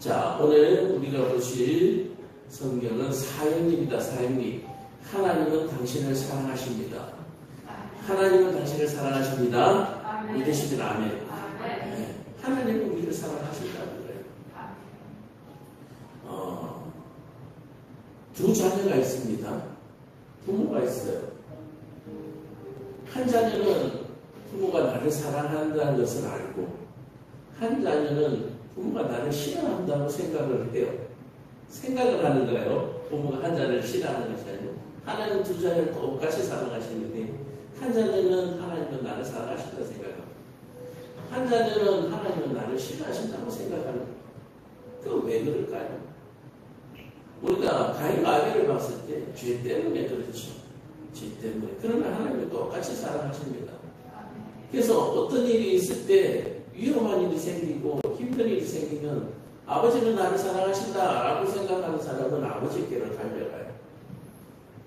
자, 오늘 우리가 보실 성경은 사형리입니다. 사형리. 하나님은 당신을 사랑하십니다. 하나님은 당신을 사랑하십니다. 믿으시면 아멘. 네. 하나님은 우리를 사랑하신다는 거예요. 두 자녀가 있습니다. 부모가 있어요. 한 자녀는 부모가 나를 사랑한다는 것을 알고, 한 자녀는 부모가 나를 싫어한다고 생각을 해요. 생각을 하는 거예요. 부모가 한 자녀를 싫어하는 것이 아니고, 하나님 두 자녀를 똑같이 사랑하시는데, 한 자녀는 하나님은 나를 사랑하신다고 생각하고, 한 자녀는 하나님은 나를 싫어하신다고 생각하는 거예요. 그건 왜 그럴까요? 우리가 가인과 아벨을 봤을 때 죄 때문에 그렇죠. 죄 때문에. 그러나 하나님은 똑같이 사랑하십니다. 그래서 어떤 일이 있을 때 위험한 일이 생기고 힘든 일이 생기면 아버지는 나를 사랑하신다라고 생각하는 사람은 아버지께로 달려가요.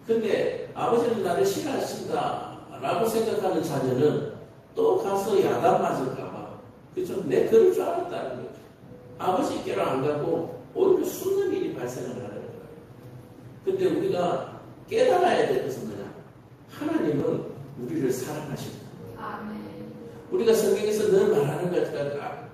근데 아버지는 나를 싫어하신다라고 생각하는 자녀는 또 가서 야단 맞을까봐, 그죠? 내 그럴 줄 알았다는 거죠. 아버지께로 안 가고 오히려 숨는 일이 발생을 하는 거예요. 근데 우리가 깨달아야 될 것은 뭐냐? 하나님은 우리를 사랑하신다. 우리가 성경에서 늘 말하는 것과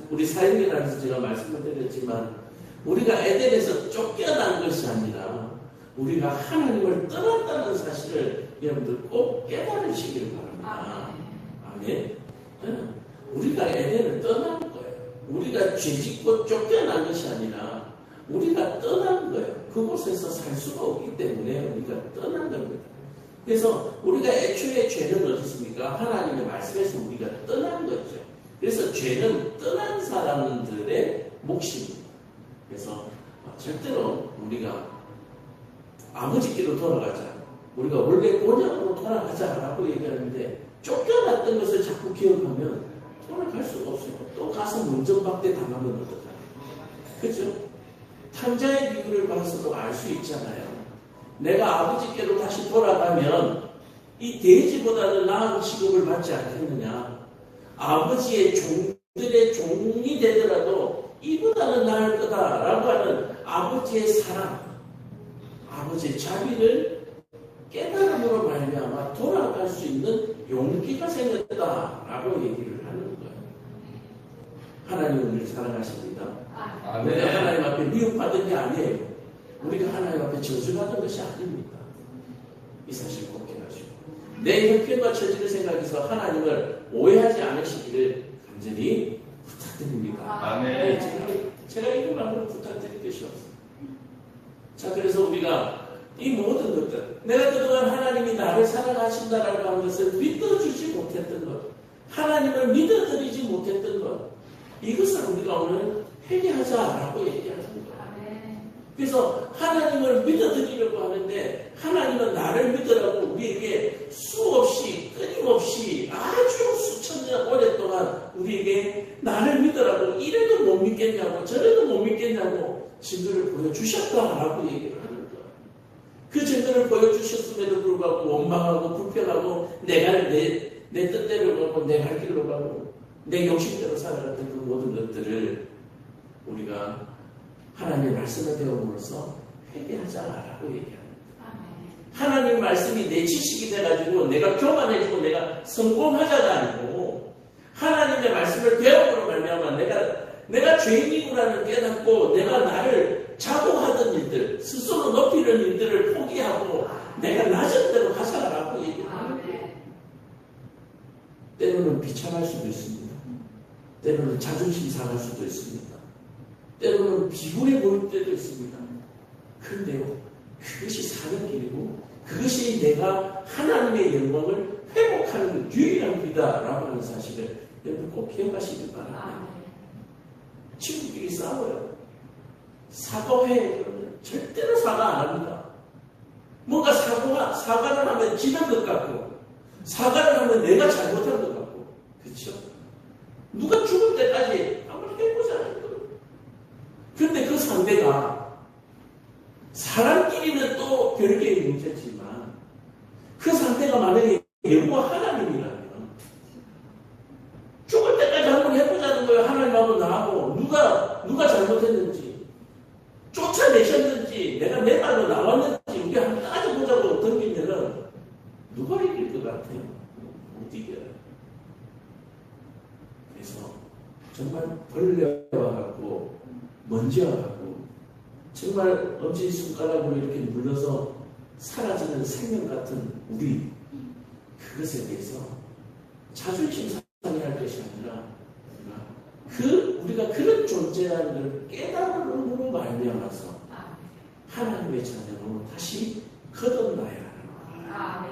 우리 사역이라면서 제가 말씀을 드렸지만, 우리가 에덴에서 쫓겨난 것이 아니라 우리가 하나님을 떠났다는 사실을 여러분들 꼭 깨달으시길 바랍니다. 아멘. 우리가 에덴을 떠난 거예요. 우리가 죄짓고 쫓겨난 것이 아니라 우리가 떠난 거예요. 그곳에서 살 수가 없기 때문에 우리가 떠난 겁니다. 그래서 우리가 애초에 죄는 어디 있습니까? 하나님의 말씀에서 우리가 떠난 거죠. 그래서 죄는 떠난 사람들의 몫입니다. 그래서 절대로 우리가 아버지께로 돌아가자, 우리가 원래 본향으로 돌아가자라고 얘기하는데, 쫓겨났던 것을 자꾸 기억하면 돌아갈 수가 없어요. 또 가서 문전박대 당하면 어떡하냐. 그죠? 탕자의 비유를 봐서도 알 수 있잖아요. 내가 아버지께로 다시 돌아가면 이 돼지보다는 나은 취급을 받지 않겠느냐. 아버지의 종들의 종이 되더라도 이보다는 나을 거다라고 하는 아버지의 사랑, 아버지의 자비를 깨달음으로 말미암아 돌아갈 수 있는 용기가 생겼다라고 얘기를 하는 거예요. 하나님은 우리를 사랑하십니다. 우리가 하나님 앞에 미움받은 게 아니에요. 우리가 하나님 앞에 저주받은 것이 아닙니다. 이 사실 꼭 기억하시고, 내 형편과 처지를 생각해서 하나님을 오해하지 않으시기를 간절히 부탁드립니다. 아멘. 제가 이것만으로 부탁드릴 것이 없어요. 자, 그래서 우리가 이 모든 것들, 내가 그동안 하나님이 나를 사랑하신다라고 하는 것을 믿어주지 못했던 것, 하나님을 믿어드리지 못했던 것, 이것을 우리가 오늘 회개하자라고 얘기하는 거예요. 그래서 하나님을 믿어드리려고 하는데, 하나님은 나를 믿으라고 우리에게 수없이 끊임없이 아주 수천 년 오랫동안 우리에게 나를 믿으라고, 이래도 못 믿겠냐고 저래도 못 믿겠냐고 증거를 보여주셨다라고 얘기를 하는 거예요. 그 증거를 보여주셨음에도 불구하고 원망하고 불평하고 내가 내 뜻대로 가고 내 갈 길로 가고 내 욕심대로 살아갔던 그 모든 것들을 우리가 하나님의 말씀을 배움으로써 회개하자라고 얘기합니다. 하나님 말씀이 내 지식이 돼가지고 내가 교만해지고 내가 성공하자가 아니고, 하나님의 말씀을 배움으로 말미암아 내가 죄인이구나를 깨닫고 내가 나를 자고하던 일들, 스스로 높이는 일들을 포기하고 내가 낮은 대로 가자라고 얘기하는 거예요. 때로는 비참할 수도 있습니다. 때로는 자존심 상할 수도 있습니다. 때로는 비굴해 보일 때도 있습니다. 그런데요, 그것이 사는 길이고 그것이 내가 하나님의 영광을 회복하는 유일한 길이다라고 하는 사실을 여러분 꼭 기억하시길 바랍니다. 친구끼리 싸워요. 사과해. 그러면 절대로 사과 안 합니다. 뭔가 사과를 하면 지는 것 같고, 사과를 하면 내가 잘못한 것 같고, 그렇죠? 누가 죽을 때까지 한번 해보자는 거예요. 그런데 그 상대가 사람끼리는 또 별개의 문제지만, 그 상대가 만약에 여호와 하나님이라면 죽을 때까지 한번 해보자는 거예요. 하나님하고 나하고 누가 잘못했는지, 쫓아내셨는지, 내가 내 말로 나왔는지 우리 한번 따져보자고 던지면은 누가 이길 것 같아요? 못 이겨요. 그래서 정말 벌레와 같고 먼지와 같고 정말 엄지손가락으로 이렇게 눌러서 사라지는 생명 같은 우리, 그것에 대해서 자존심 상해할 것이 아니라 우리가 그런 존재라는 걸 깨달음으로 말미암아서 하나님의 자녀로 다시 거듭나야 하는 거예요.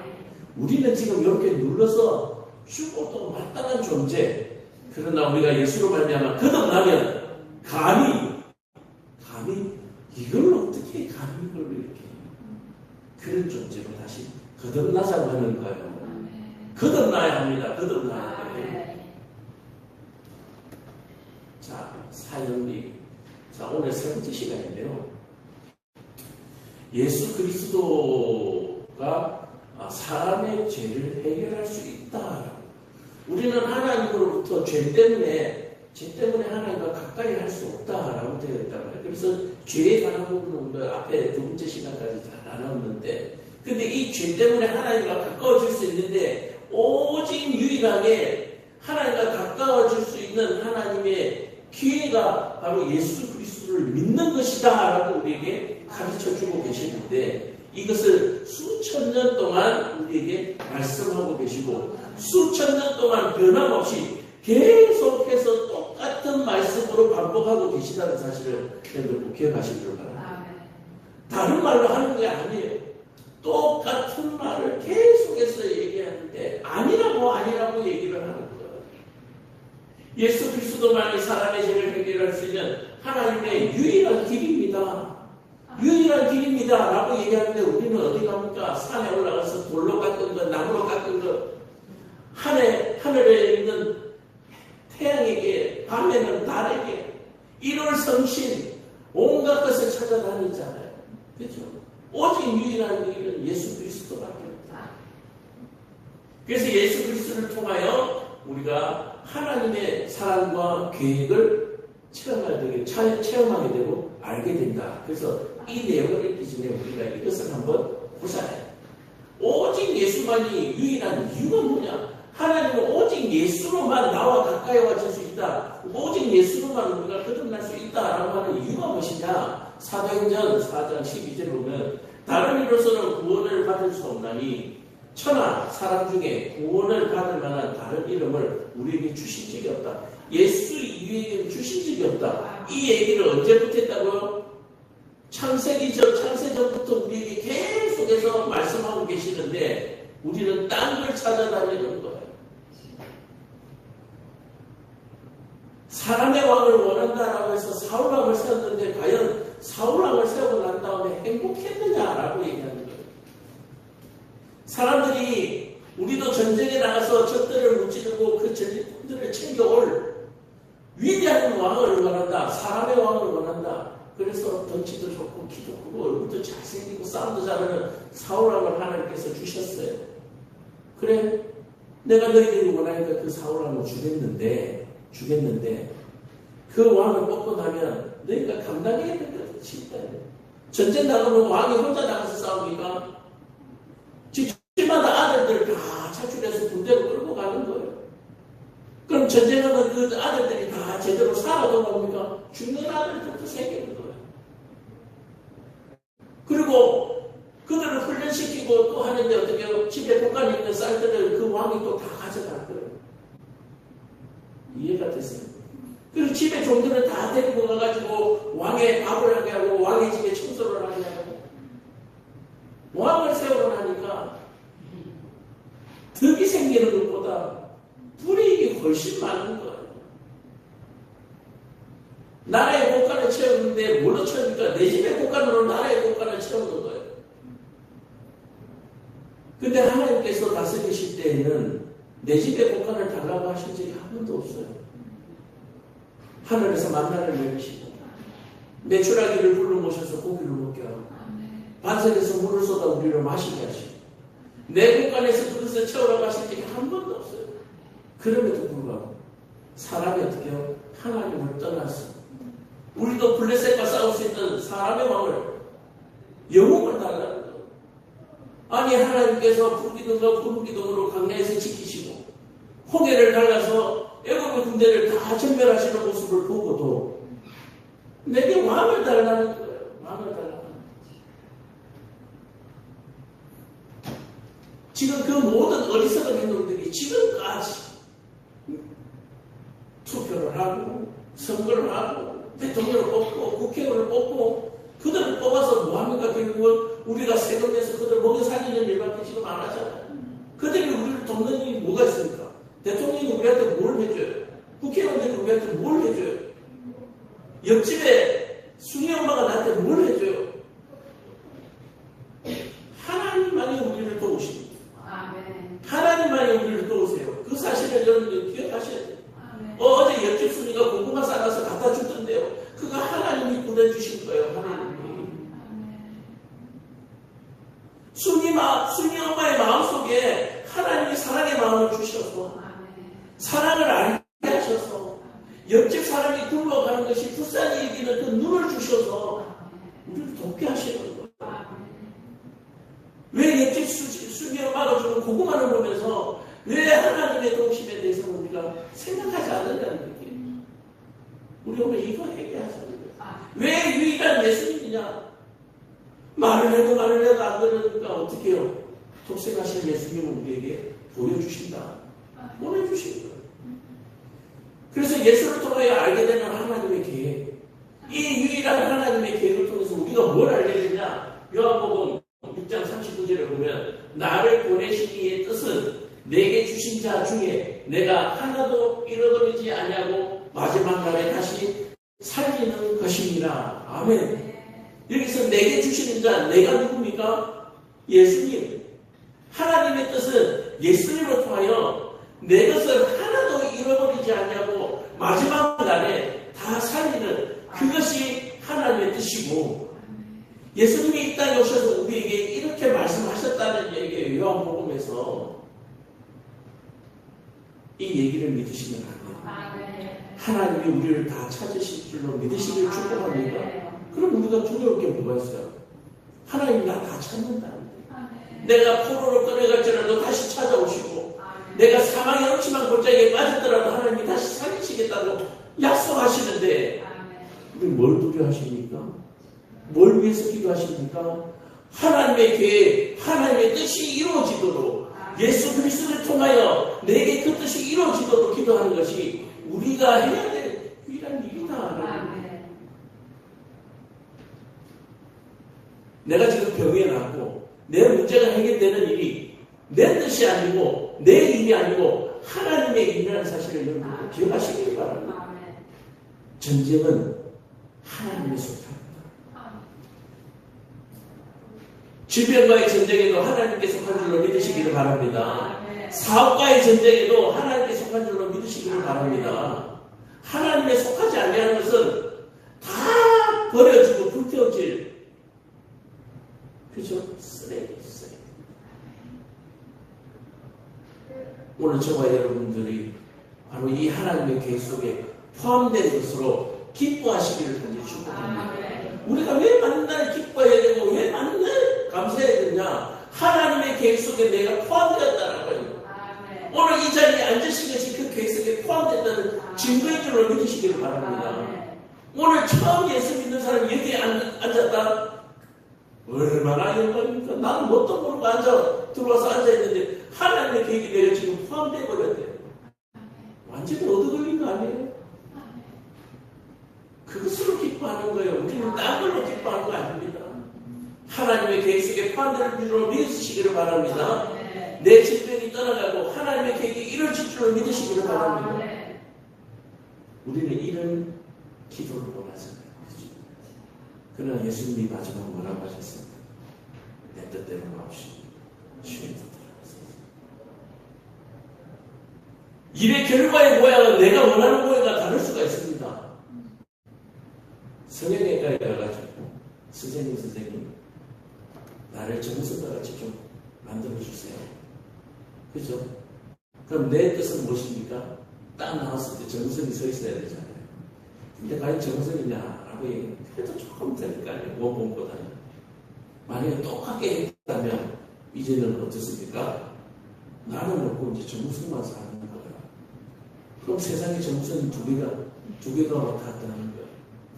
우리는 지금 이렇게 눌러서 죽어도 마땅한 존재. 그러나 우리가 예수로 말미암아 거듭나면 감히 이걸 어떻게 감히 이걸 이렇게 그런 존재로 다시 거듭나자고 하는 거예요. 거듭나야 합니다. 거듭나야 돼요. 자, 사연리. 자, 오늘 세 번째 시간인데요. 예수 그리스도가 사람의 죄를 해결할 수 있다. 우리는 하나님으로부터 죄 때문에 하나님과 가까이 할 수 없다라고 되어 있단 말이에요. 그래서 죄에 관한 부분은 우리가 앞에 두 번째 시간까지 다 나눴는데, 근데 이 죄 때문에 하나님과 가까워질 수 있는데, 오직 유일하게 하나님과 가까워질 수 있는 하나님의 기회가 바로 예수 그리스도를 믿는 것이다 라고 우리에게 가르쳐주고 계시는데, 이것을 수천 년 동안 우리에게 말씀하고 계시고 수천 년 동안 변함없이 계속해서 똑같은 말씀으로 반복하고 계시다는 사실을 여러분 꼭 기억하시기를 바랍니다. 다른 말로 하는 게 아니에요. 똑같은 말을 계속해서 얘기하는데 아니라고 얘기를 하는 거예요. 예수 그리스도만이 사람의 죄를 해결할 수 있는 하나님의 유일한 길입니다. 유일한 길입니다 라고 얘기하는데 우리는 어디 갑니까? 산에 올라가서 돌로 깎은 것, 나무로 깎은 것, 하늘에 있는 태양에게, 밤에는 달에게, 1월 성신, 온갖 것을 찾아다니잖아요. 그렇죠? 오직 유일한 길은 예수 그리스도밖에 없다. 그래서 예수 그리스도를 통하여 우리가 하나님의 사랑과 계획을 체험하게 되고 알게 된다. 그래서 이 내용을 읽기 전에 우리가 이것을 한번 보자요. 오직 예수만이 유일한 이유가 뭐냐? 하나님은 오직 예수로만 나와 가까이 와질 수 있다. 오직 예수로만 우리가 거듭날 수 있다라고 하는 이유가 무엇이냐? 사도행전 4장 12절에 보면 다른 이로서는 구원을 받을 수 없나니 천하 사람 중에 구원을 받을 만한 다른 이름을 우리에게 주신 적이 없다. 예수 이외에는 주신 적이 없다. 이 얘기를 언제부터 했다고요? 창세 전부터 우리에게 계속해서 말씀하고 계시는데 우리는 딴 걸 찾아다니는 거예요. 사람의 왕을 원한다라고 해서 사울왕을 세웠는데 과연 사울왕을 세우고 난 다음에 행복했느냐라고 얘기하는 거예요. 사람들이 우리도 전쟁에 나가서 적들을 무찌르고 그 전리품들을 챙겨올 위대한 왕을 원한다. 사람의 왕을 원한다. 그래서 덩치도 좋고 키도 크고 얼굴도 잘생기고 싸움도 잘하는 사울왕을 하나님께서 주셨어요. 그래, 내가 너희들이 원하니까 그 사울왕을 주겠는데 그 왕을 뽑고 나면 너희가 감당해야 될 것을 진다. 전쟁 나가면 왕이 혼자 나가서 싸우니까 집집마다 아들들을 다 차출해서 군대로 끌고 가는 거예요. 그럼 전쟁하면 그 아들들이 다 제대로 살아도 뭡니까? 죽는 아들들도 생기는 거예요. 그리고 그들을 훈련시키고 또 하는데 어떻게 해요? 집에 복간에 있는 쌀들을 그 왕이 또 다 가져갈 거예요. 이해가 됐어요? 그리고 집에 종들을 다 데리고 가가지고 왕의 밥을 하게 하고 왕의 집에 청소를 하게 하고 왕을 세우고 나니까 덕이 생기는 것보다 불이익이 훨씬 많은 거예요. 나라의 국가를 채웠는데 뭘로 채웁니까? 내 집의 국가로 나라의 국가를 채우는 거예요. 근데 하나님께서 다스리실 때에는 내 집의 국가를 달라고 하신 적이 한 번도 없어요. 하늘에서 만나를 내리시고 메추라기를 불러모셔서 고기를 먹게 하고 반석에서 물을 쏟아 우리를 마시게 하시고 내 국간에서 그것을 채우라고 하신 적이 한 번도 없어요. 그럼에도 불구하고 사람이 어떻게 해요? 하나님을 떠나서 우리도 블레셋과 싸울 수 있는 사람의 마음을, 영웅을 달라는 거. 아니, 하나님께서 불기둥과 구름기둥으로 광야에서 지키시고 홍해를 갈라서 애굽의 군대를 다 전멸하시는 모습을 보고도 내게 왕을 달라는 거예요. 왕을 달라는 거예요. 지금 그 모든 어리석은 행동들이 지금까지 투표를 하고 선거를 하고 대통령을 뽑고 국회의원을 뽑고 그들을 뽑아서 뭐합니까? 결국은 우리가 세금 내서 그들 먹여 살리는 일밖에 지금 안 하잖아요. 그들이 우리를 돕는 일이 뭐가 있습니까? 대통령이 우리한테 뭘 해줘요? 국회의원들이 우리한테 뭘 해줘요? 옆집에 순이 엄마가 나한테 뭘 해줘요? 하나님만이 우리를 도우십니다. 하나님만이 우리를 도우세요. 그 사실을 여러분들 기억하셔야 돼요. 어제 옆집 순이가 고구마 싸가서 갖다 주던데요. 그거 하나님이 보내주신 거예요. 하나님이. 순이 엄마의 마음속에 하나님이 사랑의 마음을 주셔서 사랑을 알게 하셔서 옆집 사람이 굶어가는 것이 불쌍히 여기는 그 눈을 주셔서 우리를 돕게 하시는 거예요. 왜 옆집 순이 엄마가 주는 고구마를 보면서 왜 하나님의 도우심에 대해서 우리가 생각하지 않는다는 얘기예요. 우리 오늘 이거 얘기하자는 거예요. 왜 유일한 예수님이냐? 말을 해도 안 들으니까 어떻게 해요? 독생하신 예수님을 우리에게 보여주신다. 보내주신 거예요. 그래서 예수를 통하여 알게 되는 하나님의 계획, 이 유일한 하나님의 계획을 통해서 우리가 뭘 알게 되냐? 요한복음 6장 39절에 보면 나를 보내신 이의 뜻은 내게 주신 자 중에 내가 하나도 잃어버리지 아니하고 마지막 날에 다시 살리는 것이니라. 아멘. 여기서 내게 주시는 자, 내가 누굽니까? 예수님. 하나님의 뜻은 예수님을 통하여 내 것을 하나도 잃어버리지 않냐고 마지막 날에 다 살리는 그것이 하나님의 뜻이고, 예수님이 이 땅에 오셔서 우리에게 이렇게 말씀하셨다는 얘기예요. 요한복음에서. 이 얘기를 믿으시면 안 돼요. 하나님이 우리를 다 찾으실 줄로 믿으시길 축복합니다. 그럼 우리가 두려울 게 뭐가 있어요? 하나님이 나 다 찾는다는데. 내가 포로로 끌어갈지라도 다시 찾아오시고, 내가 사망의 음침한 골짜기에 빠졌더라도 하나님이 다시 살리시겠다고 약속하시는데, 우리 뭘 두려워하십니까? 뭘 위해서 기도하십니까? 하나님의 계획, 하나님의 뜻이 이루어지도록, 예수 그리스도를 통하여 내게 그 뜻이 이루어지도록 기도하는 것이 우리가 해야 될 유일한 일이다. 내가 지금 병에 났고 내 문제가 해결되는 일이 내 뜻이 아니고 내 일이 아니고 하나님의 일이라는 사실을 여러분 기억하시길 바랍니다. 전쟁은 하나님의 속합니다. 질병과의 전쟁에도 하나님께 속한 줄로 믿으시기를 바랍니다. 사업과의 전쟁에도 하나님께 속한 줄로 믿으시기를 바랍니다. 하나님에 속하지 아니하는 것은 다 버려지고 불태워질, 그죠? 쓰레기. 오늘 저와 여러분들이 바로 이 하나님의 계획 속에 포함된 것으로 기뻐하시기를 간절히 축복합니다. 우리가 왜 만날 기뻐해야 되고 왜 만날 감사해야 되냐? 하나님의 계획 속에 내가 포함되었다는 거예요. 오늘 이 자리에 앉으신 것이 그 계획 속에 포함됐다는 증거인 줄로 믿으시기를 바랍니다. 오늘 처음 예수 믿는 사람이 여기에 앉았다? 얼마나 영광입니까? 나는 뭣도 모르고 들어와서 앉아있는데 하나님의 계획이 내가 지금 포함되어 버렸대요. 완전히 얻어걸린 거 아니에요? 그것으로 기뻐하는 거예요. 우리는 딴 걸로 기뻐하는 거 아닙니다. 하나님의 계획 속에 포함되는 줄로 믿으시기를 바랍니다. 내 질병이 떠나가고 하나님의 계획이 이루어질 줄로 믿으시기를 바랍니다. 우리는 이런 기도를 원하잖아요. 그러나 예수님이 마지막 뭐라고 하셨습니까? 내 뜻대로 마옵시고 주의 뜻대로 하소서. 일의 결과의 모양은 내가 원하는 모양과 다를 수가 있습니다. 성형외과에 가가지고 선생님 나를 정성과 같이 좀 만들어주세요. 그죠? 그럼 내 뜻은 무엇입니까? 딱 나왔을 때 정성이 서 있어야 되잖아요. 근데 과연 정성이냐? 라고 얘기해요. 그래도 조금 되니까요. 원본보다는. 만약에 똑같게 했다면 이제는 어떻습니까? 나는 없고 이제 정우성만 사는 거야. 그럼 세상에 정우성이 두 개가 왔다는 거야.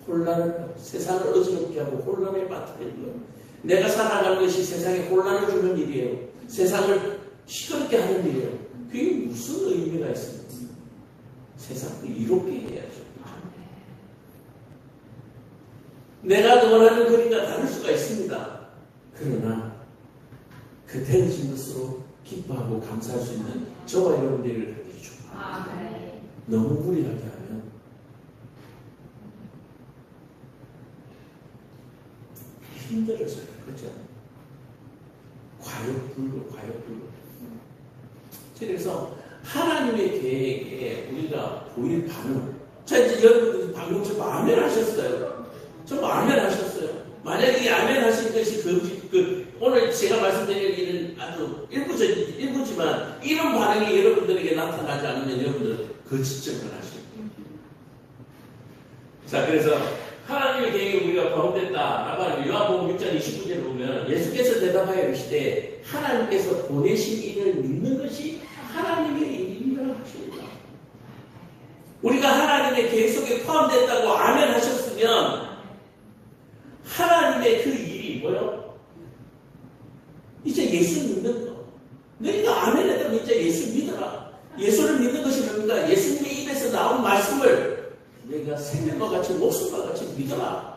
혼란을, 세상을 어지럽게 하고 혼란에 빠뜨리는 거야. 내가 살아가는 것이 세상에 혼란을 주는 일이에요. 세상을 시끄럽게 하는 일이에요. 그게 무슨 의미가 있습니까? 세상을 이롭게 해야죠. 내가 원하는 거리가 다를 수가 있습니다. 그러나 그 되어진 것으로 기뻐하고 감사할 수 있는 저와 여러분들을 하기 좋아요. 너무 무리하게 하면 힘들어져요. 그렇죠? 과욕불급. 그래서 하나님의 계획에 우리가 보일 반응. 자, 이제 여러분들 방금 저 아멘 하셨어요. 저 아멘 하셨어요. 만약에 이 아멘 하신 것이 오늘 제가 말씀드리는 아주 일부지만 이런 반응이 여러분들에게 나타나지 않으면 여러분들 거짓점을 하십니다. 자, 그래서 하나님의 계획에 우리가 포함됐다라고 하는 요한복음 6장 29절을 보면 예수께서 대답하여 이르시되 하나님께서 보내신 이를 믿는 것이 하나님의 일이라 하십니다. 우리가 하나님의 계획 속에 포함됐다고 아멘 하셨으면 하나님의 그 일이 뭐요? 이제 예수 믿는 거. 너희가 아멘 했다면 이제 예수 믿어라. 예수를 믿는 것이 뭡니까? 예수님의 입에서 나온 말씀을 내가 생명과 같이 목숨과 같이 믿어라.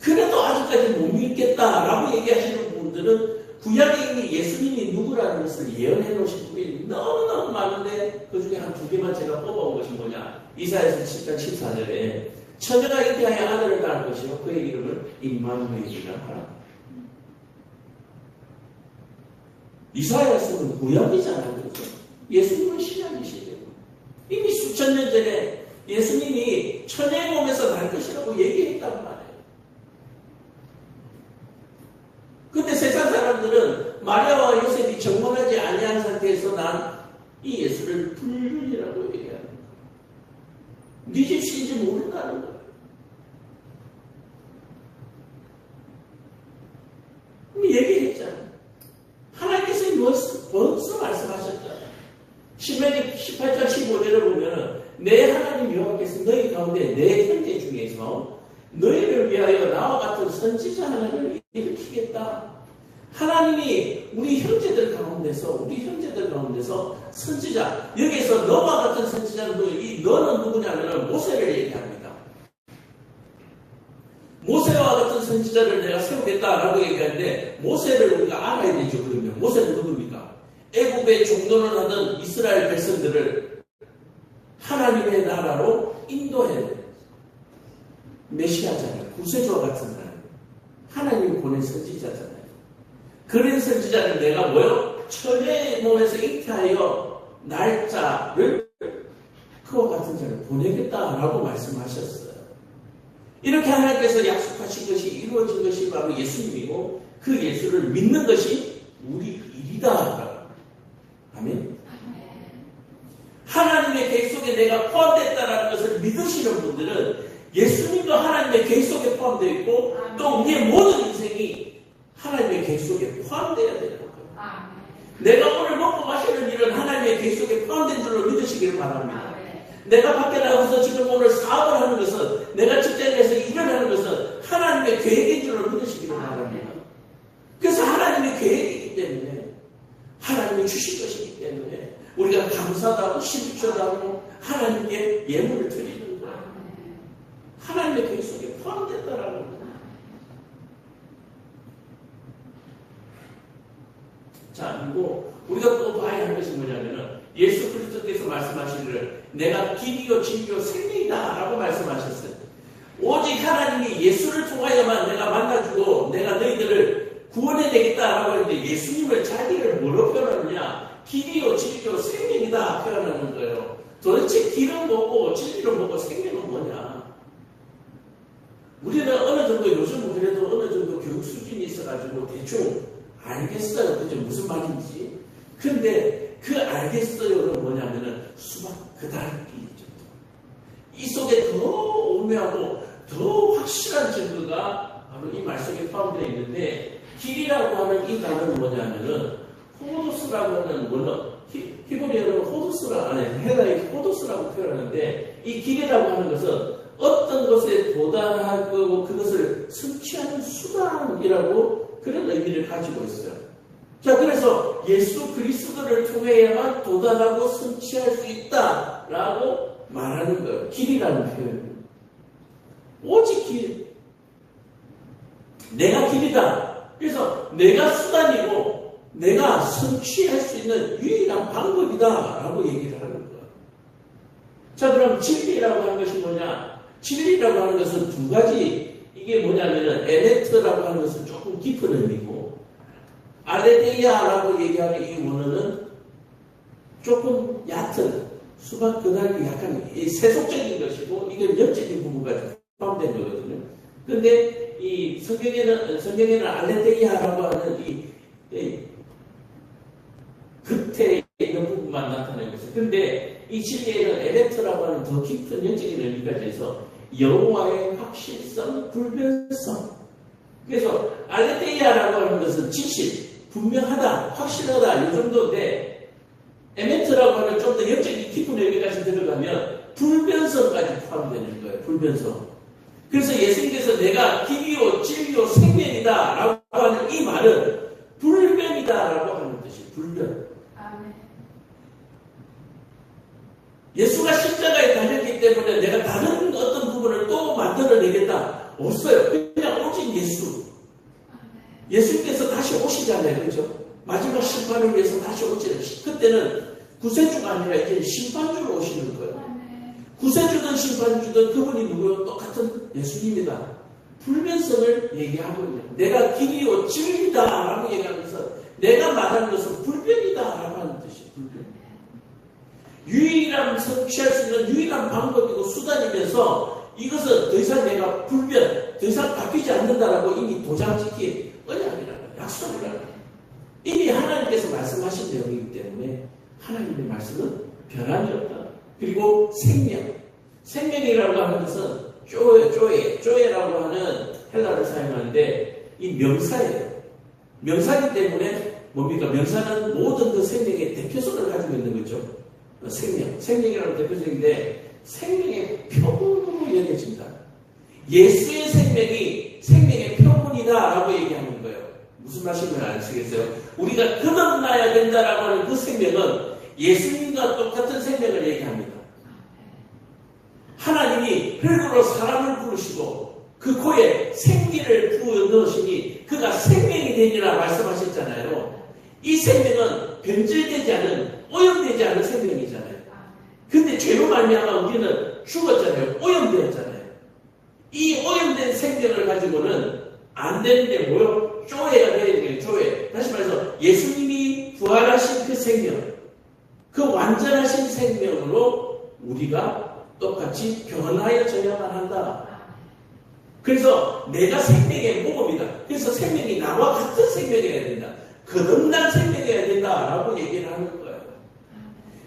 그래도 아직까지 못 믿겠다라고 얘기하시는 분들은 구약에 이미 예수님이 누구라는 것을 예언해 놓으신 분이 너무너무 많은데 그 중에 한 두 개만 제가 뽑아온 것이 뭐냐. 이사야서 7장 14절에 처녀가 잉태하여 아들을 낳을 것이요 그의 이름을 임마누엘이라 하라. 이사야서는 구약이잖아요. 그렇죠? 예수님은 신약이시죠. 이미 수천 년 전에 예수님이 처녀의 몸에서 날 것이라고 얘기했단 말이에요. 근데 세상 사람들은 마리아와 요셉이 정혼하지 아니한 상태에서 난 이 예수를 불륜이라고 얘기하는 거예요. 네 집신지 모른다는 거예요. 얘기했잖아요. 하나님께서 벌써 말씀하셨잖아요. 신명기 18장 15절을 보면 내 하나님 여호와께서 너희 가운데 내 형제 중에서 너희를 위하여 나와 같은 선지자 하나를 일으키겠다. 하나님이 우리 형제들 가운데서 선지자, 여기에서 너와 같은 선지자는 이 너는 누구냐면 모세를 얘기합니다. 모세와 같은 선지자를 내가 세우겠다라고 얘기하는데 모세를 우리가 알아야 되죠. 그러면 모세는 누굽니까? 애굽의 종노를 하던 이스라엘 백성들을 하나님의 나라로 인도해야 돼요. 메시아잖아요. 구세주와 같은 사람. 하나님이 보낸 선지자잖아요. 그런 선지자를 내가 뭐요? 처녀의 몸에서 잉태하여 날짜를 그와 같은 자를 보내겠다라고 말씀하셨어요. 이렇게 하나님께서 약속하신 것이 이루어진 것이 바로 예수님이고 그 예수를 믿는 것이 우리 일이다. 아멘. 하나님의 계획 속에 내가 포함됐다는 것을 믿으시는 분들은 예수님도 하나님의 계획 속에 포함되어 있고 또 우리의 모든 인생이 하나님의 계획 속에 포함되어야 되는 거예요. 내가 오늘 먹고 마시는 일은 하나님의 계획 속에 포함된 줄로 믿으시기를 바랍니다. 내가 밖에 나가서 지금 오늘 사업을 하는 것은 내가 직장에서 일을 하는 것은 하나님의 계획인 줄로 믿으시기를 바랍니다. 그래서 하나님의 계획이기 때문에 하나님이 주신 것이기 때문에 우리가 감사도 하고 신부초도 하고 하나님께 예물을 드리는 거예요. 하나님의 계획 속에 포함된다라는 거예요. 자, 그리고 우리가 또 봐야 할 것이 뭐냐면은 예수 그리스도께서 말씀하시기를 내가 길이요 진리요 생명이다 라고 말씀하셨어요. 오직 하나님이 예수를 통하여만 내가 만나주고 내가 너희들을 구원해내겠다라고 하는데 예수님을 자기를 뭐로 표현하느냐? 길이요 진리요 생명이다 표현하는 거예요. 도대체 길은 뭐고 진리는 뭐고 생명은 뭐냐? 우리는 어느 정도 요즘 그래도 어느 정도 교육 수준이 있어가지고 대충 알겠어요. 그죠? 무슨 말인지. 근데 그 알겠어요는 뭐냐면은 수박 그다리 정도. 이 속에 더 분명하고 더 확실한 증거가 바로 이 말씀에 포함되어 있는데, 길이라고 하는 이 단어는 뭐냐면은 호도스라고 하는 원어, 히브리어로 호도스라 아니 헬라의 호도스라고 표현하는데, 이 길이라고 하는 것은 어떤 것에 도달하고 그것을 성취하는 수단이라고 그런 의미를 가지고 있어요. 자, 그래서 예수 그리스도를 통해야만 도달하고 성취할 수 있다라고 말하는 거예요. 길이라는 표현은 오직 길, 내가 길이다. 그래서 내가 수단이고 내가 성취할 수 있는 유일한 방법이다라고 얘기를 하는 거예요. 자, 그럼 진리라고 하는 것이 뭐냐? 진리라고 하는 것은 두 가지. 이게 뭐냐면은 에메트라고 하는 것은 조금 깊은 의미고, 알레데이아라고 얘기하는 이 원어는 조금 얕은 수박 그날이 약간 세속적인 것이고, 이게 영적인 부분까지 포함된 거거든요. 근데 이 성경에는 알레데이아라고 하는 이 끝에 있는 부분만 나타내고 있어요. 근데 이 진리에는 에레트라고 하는 더 깊은 영적인 의미까지 해서 여호와의 확실성, 불변성. 그래서 알레데이아라고 하는 것은 진실, 분명하다, 확실하다 이 정도인데, 에메트라고 하는 좀 더 영적인 깊은 의미까지 들어가면 불변성까지 포함되는 거예요. 불변성. 그래서 예수님께서 내가 길이요 진리요 생명이다 라고 하는 이 말은 불변이다 라고 하는 뜻이에요. 불변. 예수가 십자가에 달렸기 때문에 내가 다른 어떤 부분을 또 만들어내겠다. 없어요. 그냥 오직 예수. 예수님께서 다시 오시잖아요. 그렇죠? 마지막 심판을 위해서 다시 오시잖아요. 그때는 구세주가 아니라 이제 심판주로 오시는 거예요. 구세주든 심판주든 그분이 누구요? 똑같은 예수님이다. 불변성을 얘기하고 있는 거예요. 내가 길이요 진리다 라고 얘기하면서 내가 말하는 것은 불변이다 라고 하는 뜻이에요. 불변. 유일한 성취할 수 있는 유일한 방법이고 수단이면서 이것은 더 이상 내가 불변, 더 이상 바뀌지 않는다라고 이미 도장짓기 언약이라는 약속이라는 이미 하나님께서 말씀하신 내용이기 때문에 하나님의 말씀은 변함이 없다. 그리고 생명이라고 하는 것은 쪼에라고 하는 헬라를 사용하는데 이 명사예요. 명사이기 때문에 뭡니까? 명사는 모든 그 생명의 대표성을 가지고 있는 거죠. 생명이라는 대표적인데 생명의 표본으로 여겨진다. 예수의 생명이 생명의 표본이다라고 얘기하는 거예요. 무슨 말씀인지 아시겠어요? 우리가 거듭나야 된다라고 하는 그 생명은 예수님과 똑같은 생명을 얘기합니다. 하나님이 흙으로 사람을 부르시고 그 코에 생기를 부어 넣으시니 그가 생명이 되리라 말씀하셨잖아요. 이 생명은 변질되지 않은, 오염되지 않은 생명이잖아요. 근데 죄로 말미암아 우리는 죽었잖아요. 오염되었잖아요. 이 오염된 생명을 가지고는 안 되는 게 뭐요? 쪼해가 되어야 돼요. 쪼해. 다시 말해서 예수님이 부활하신 그 생명, 그 완전하신 생명으로 우리가 똑같이 변화해져야만 한다. 그래서 내가 생명의 모범이다. 그래서 생명이 나와 같은 생명이어야 된다. 거듭난 생명이어야 된다라고 얘기를 하는 거예요.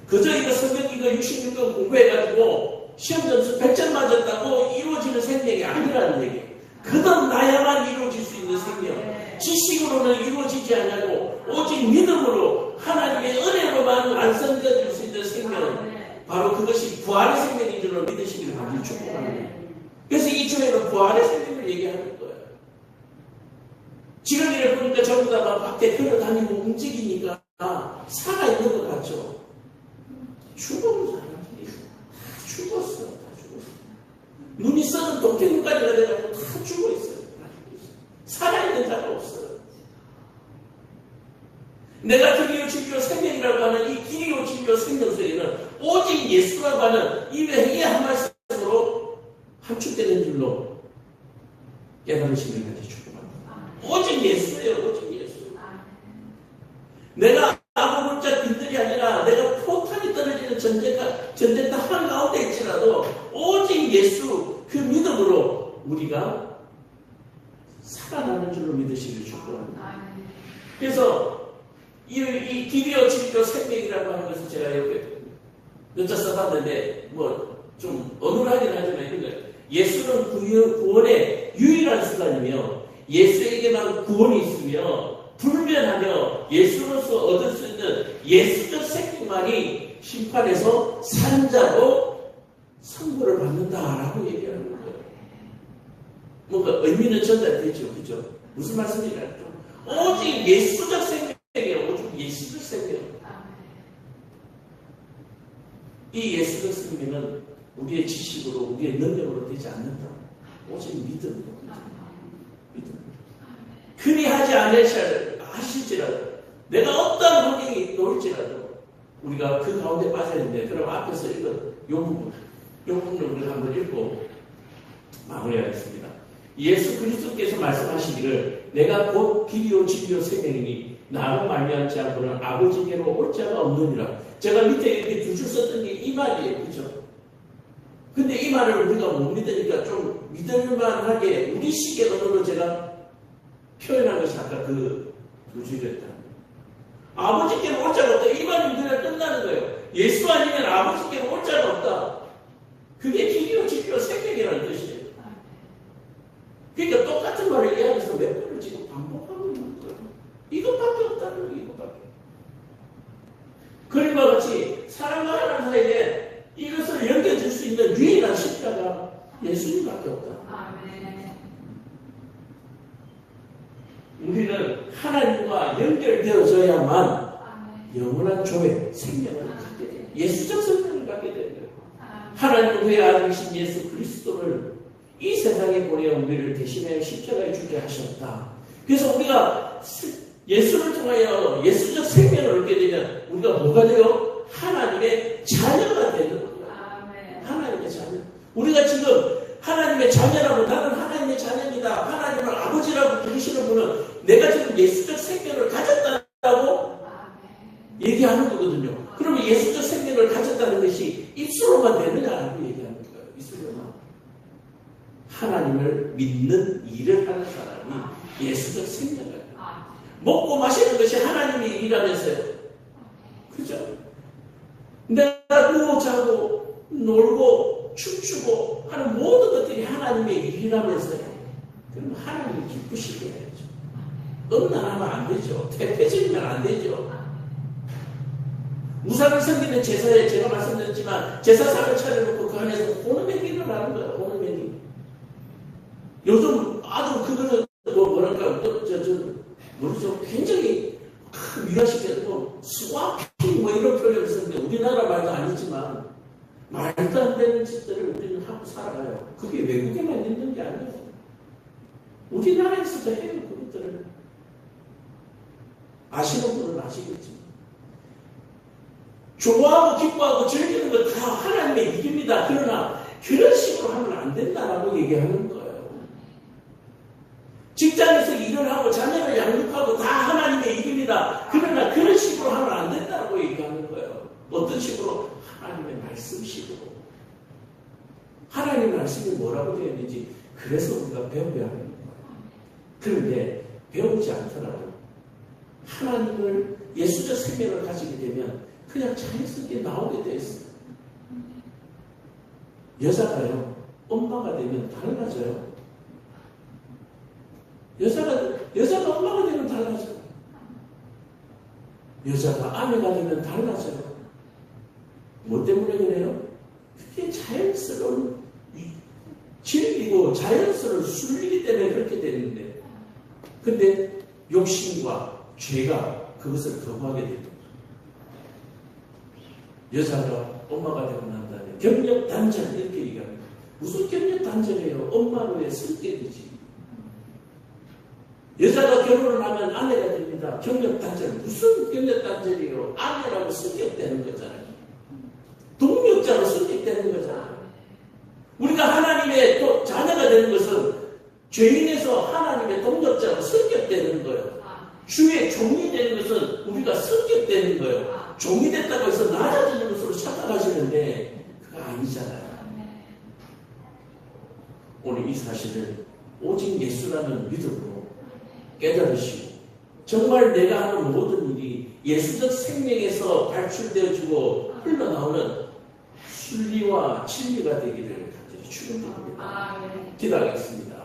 그저 이거 성경 이거 66권 공부해가지고 시험 점수 100점 맞았다고 이루어지는 생명이 아니라는 얘기예요. 거듭나야만 이루어질 수 있는 생명. 지식으로는 이루어지지 않냐고 오직 믿음으로 하나님의 은혜로만 완성되어질 수 있는 생명. 바로 그것이 부활의 생명인 줄로 믿으시기를 간절히 축복합니다. 그래서 이 주에는 부활의 생명을 얘기하는 거예요. 지금 이래 보니까 전부 다 막 밖에 걸어다니고 움직이니까 살아있는 것 같죠? 죽은 사람들이 다 죽었어. 다 죽었어. 눈이 썩은 도깨눈까지 가려가지고 다 죽어 있어요. 살아있는 자가 없어요. 내가 길이요 진리요 생명이라고 하는 이 길이요 진리요 생명 속에는 오직 예수라고 하는 이 외에 한 말씀으로 함축되는 줄로 깨달으시길 간절히 축복합니다. 오직 예수예요. 오직 예수. 내가 아무 문자 빈들이 아니라 내가 포탄이 떨어지는 전쟁터 한가운데 있지라도 오직 예수 그 믿음으로 우리가 살아나는 줄로 믿으시길 축복합니다. 그래서 이 길이요 진리요 생명이라고 하는 것을 제가 이렇게 몇자 써봤는데 뭐 좀 어눌하긴 하지만 예수는 구원의 유일한 수단이며 예수에게만 구원이 있으며 불변하며 예수로서 얻을 수 있는 예수적 생명만이 심판에서 산 자로 선고를 받는다라고 얘기하는 거예요. 뭔가 의미는 전달되죠. 그죠? 무슨 말씀인가요? 오직 예수적 생명이에요. 오직 예수적 생명. 이 예수적 생명은 우리의 지식으로, 우리의 능력으로 되지 않는다. 오직 믿음으로. 믿음. 그리 하지 하실지라도, 내가 어떤 환경이 놓을지라도, 우리가 그 가운데 빠져있는데, 그럼 앞에서 읽은 요부분을 우리가 한번 읽고 마무리하겠습니다. 예수 그리스도께서 말씀하시기를, 내가 곧 길이요 진리요 생명이니 나로 말미암지 않고는 아버지께로 올 자가 없느니라. 제가 밑에 이렇게 두 줄 썼던 게 이 말이에요. 그죠? 근데 이 말을 우리가 못 믿으니까 좀 믿을만하게 우리식의 언어로 제가 표현한 것이 아까 그 두 줄이었다. 아버지께로 올 자가 없다. 이 말이 그냥 끝나는 거예요. 예수 아니면 아버지께로 올 자가 없다. 그게 길이요 진리요 생명이라는 뜻이에요. 그러니까 똑같은 말을 이야기해서 몇 번을 지금 반복하고 있는 거예요. 이것밖에 없다는 거예요. 이것밖에. 그림과 같이 사람과 하나님 사이에 이것을 연결줄 수 있는 유일한 십자가 예수님밖에 없다. 아멘. 우리는 하나님과 연결되어져야만 영원한 조회, 생명을 갖게 돼요. 예수적 생명을 갖게 되는 거예요. 하나님은 그의 아들이신 예수 그리스도를 이 세상에 보내어 우리를 대신하여 십자가에 죽게 하셨다. 그래서 우리가 예수를 통하여 예수적 생명을 얻게 되면 우리가 뭐가 돼요? 하나님의 자녀가 되는 거예요. 하나님의 자녀. 우리가 지금 하나님의 자녀라고, 나는 하나님의 자녀입니다, 하나님을 아버지라고 부르시는 분은 내가 지금 예수적 생명을 가졌다고 얘기하는 거거든요. 그러면 예수적 생명을 가졌다는 것이 입술로만 되느냐라고 얘기하는 거예요. 입술로만. 하나님을 믿는 일을 하는 사람이 예수적 생명을. 먹고 마시는 것이 하나님의 일이라면서요. 그죠? 내가 누워 자고 놀고 춤추고 하는 모든 것들이 하나님의 일이라면서요. 그럼 하나님이 기쁘시게 해야죠. 음란하면 안 되죠. 대패적이면 안 되죠. 우상을 섬기는 제사에 제가 말씀드렸지만 제사상을 차려놓고 그 안에서 호르몬이 일어나는 거예요. 호르몬이. 요즘 아주 그거는 뭐랄까 모르죠. 굉장히 위화시켜서 스와핑 뭐 이런 표현을 쓰는데 우리나라 말도 아니지만 말도 안 되는 짓들을 우리는 하고 살아가요. 그게 외국에만 있는 게 아니에요. 우리나라에서도 해요. 그것들을. 아시는 분은 아시겠지만. 좋아하고 기뻐하고 즐기는 거 다 하나님의 일입니다. 그러나 그런 식으로 하면 안 된다라고 얘기하는 거예요. 직장에서 일을 하고 자녀를 양육하고 다 하나님의 일입니다. 그러나 그런 식으로 하면 안 된다고 얘기하는 거예요. 어떤 식으로? 하나님의 말씀식으로. 하나님의 말씀이 뭐라고 되어 있는지 그래서 우리가 배워야 하는 거예요. 그런데 배우지 않더라도 하나님을 예수적 생명을 가지게 되면 그냥 자연스럽게 나오게 되어 있어요. 여자가요, 엄마가 되면 달라져요. 여자가 엄마가 되면 달라져요. 여자가 아내가 되면 달라져요. 뭐 때문에 그래요? 그게 자연스러운 즐기고 자연스러운 순리이기 때문에 그렇게 되는데, 근데 욕심과 죄가 그것을 거부하게 됩니다. 여자가 엄마가 되고 난 다음에 경력 단절 이렇게 얘기합니다. 무슨 경력 단절이에요? 엄마로의 성격이지. 여자가 결혼을 하면 아내가 됩니다. 경력 단절. 무슨 경력 단절이에요? 아내라고 성격되는 거잖아요. 동력자로 성격되는 거잖아요. 우리가 하나님의 또 자녀가 되는 것은 죄인에서 하나님의 동력자로 성격되는 거예요. 주의 종이 되는 것은 우리가 성격되는 거예요. 종이 됐다고 해서 낮아지는 것으로 착각하시는데 그거 아니잖아요. 오늘 이 사실을 오직 예수라는 믿음으로 깨달으시고 정말 내가 하는 모든 일이 예수적 생명에서 발출되어지고 흘러나오는 순리와 진리가 되기를 주는 겁니다. 아, 네. 기도하겠습니다.